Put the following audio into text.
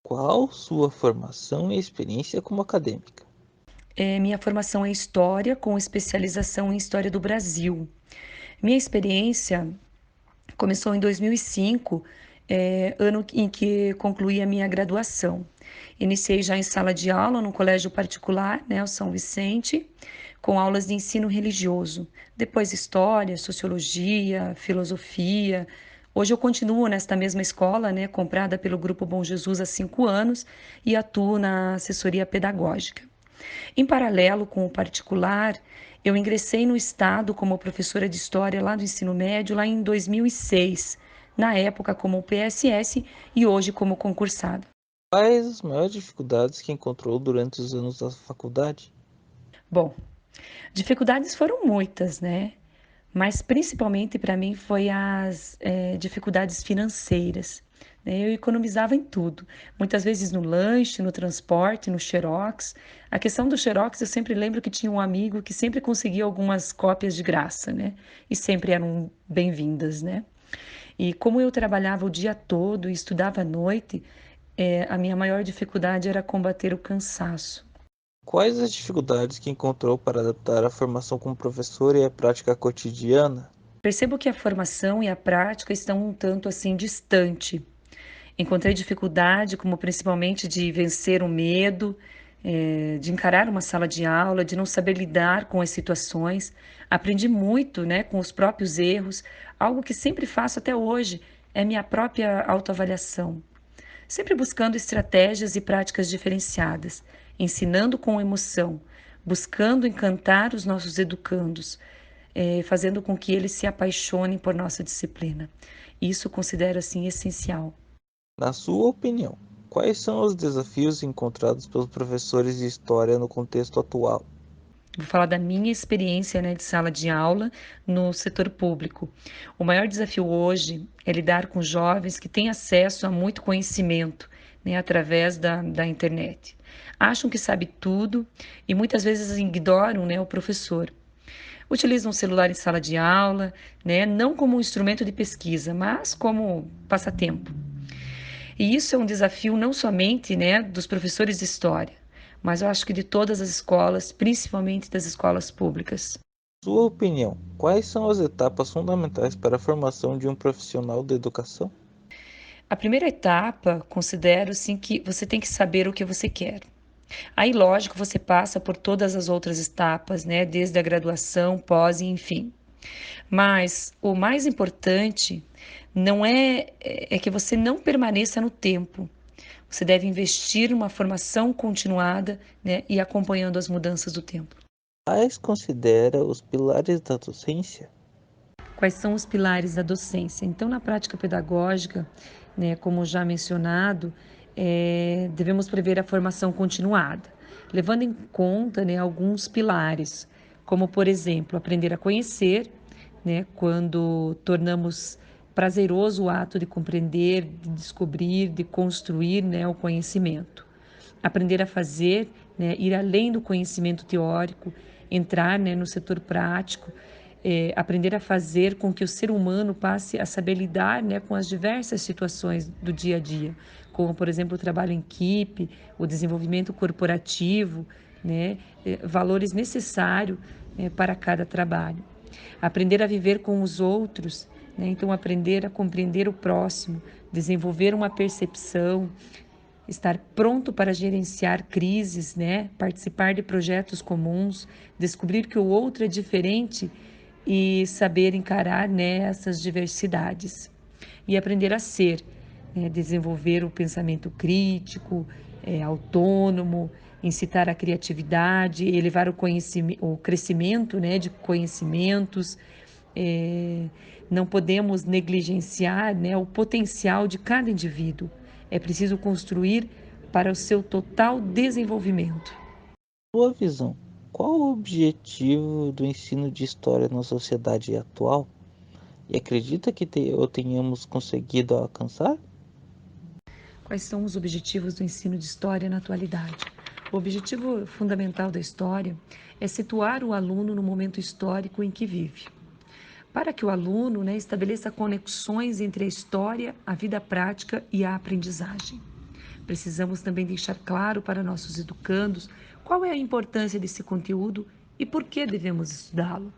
Qual sua formação e experiência como acadêmica? Minha formação é História, com especialização em História do Brasil. Minha experiência começou em 2005, ano em que concluí a minha graduação. Iniciei já em sala de aula no colégio particular, né, o São Vicente, com aulas de ensino religioso. Depois História, Sociologia, Filosofia. Hoje eu continuo nesta mesma escola, né, comprada pelo Grupo Bom Jesus há 5 anos, e atuo na assessoria pedagógica. Em paralelo com o particular, eu ingressei no Estado como professora de História lá do ensino médio, lá em 2006, na época como PSS e hoje como concursada. Quais as maiores dificuldades que encontrou durante os anos da faculdade? Bom, dificuldades foram muitas, né? Mas principalmente para mim foi as dificuldades financeiras, né? Eu economizava em tudo, muitas vezes no lanche, no transporte, no xerox. A questão do xerox, eu sempre lembro que tinha um amigo que sempre conseguia algumas cópias de graça, né? E sempre eram bem-vindas, né? E como eu trabalhava o dia todo e estudava à noite, a minha maior dificuldade era combater o cansaço. Quais as dificuldades que encontrou para adaptar a formação como professor e a prática cotidiana? Percebo que a formação e a prática estão um tanto assim distante. Encontrei dificuldade, como principalmente de vencer o medo, de encarar uma sala de aula, de não saber lidar com as situações. Aprendi muito, né, com os próprios erros. Algo que sempre faço até hoje é minha própria autoavaliação. Sempre buscando estratégias e práticas diferenciadas, ensinando com emoção, buscando encantar os nossos educandos, fazendo com que eles se apaixonem por nossa disciplina. Isso eu considero assim essencial. Na sua opinião, quais são os desafios encontrados pelos professores de história no contexto atual? Vou falar da minha experiência, né, de sala de aula no setor público. O maior desafio hoje é lidar com jovens que têm acesso a muito conhecimento, né, através da internet. Acham que sabe tudo e muitas vezes ignoram, né, o professor. Utilizam o celular em sala de aula, né, não como um instrumento de pesquisa, mas como passatempo. E isso é um desafio não somente, né, dos professores de história, mas eu acho que de todas as escolas, principalmente das escolas públicas. Sua opinião, quais são as etapas fundamentais para a formação de um profissional da educação? A primeira etapa, considero assim que você tem que saber o que você quer. Aí, lógico, você passa por todas as outras etapas, né, desde a graduação, pós e enfim. Mas o mais importante não é que você não permaneça no tempo. Você deve investir em uma formação continuada, né, e acompanhando as mudanças do tempo. Quais considera os pilares da docência? Quais são os pilares da docência? Então, na prática pedagógica, né, como já mencionado, devemos prever a formação continuada, levando em conta, né, alguns pilares, como, por exemplo, aprender a conhecer, né, quando tornamos prazeroso o ato de compreender, de descobrir, de construir, né, o conhecimento. Aprender a fazer, né, ir além do conhecimento teórico, entrar, né, no setor prático, aprender a fazer com que o ser humano passe a saber lidar, né, com as diversas situações do dia a dia, como, por exemplo, o trabalho em equipe, o desenvolvimento corporativo, né, valores necessários, né, para cada trabalho. Aprender a viver com os outros, né, então aprender a compreender o próximo, desenvolver uma percepção, estar pronto para gerenciar crises, né? Participar de projetos comuns, descobrir que o outro é diferente e saber encarar, né, essas diversidades. E aprender a ser, né? Desenvolver o pensamento crítico, autônomo, incitar a criatividade, elevar o crescimento, né, de conhecimentos. É, não podemos negligenciar, né, o potencial de cada indivíduo. É preciso construir para o seu total desenvolvimento. Sua visão, qual o objetivo do ensino de história na sociedade atual? E acredita que ou tenhamos conseguido alcançar? Quais são os objetivos do ensino de história na atualidade? O objetivo fundamental da história é situar o aluno no momento histórico em que vive, para que o aluno, né, estabeleça conexões entre a história, a vida prática e a aprendizagem. Precisamos também deixar claro para nossos educandos qual é a importância desse conteúdo e por que devemos estudá-lo.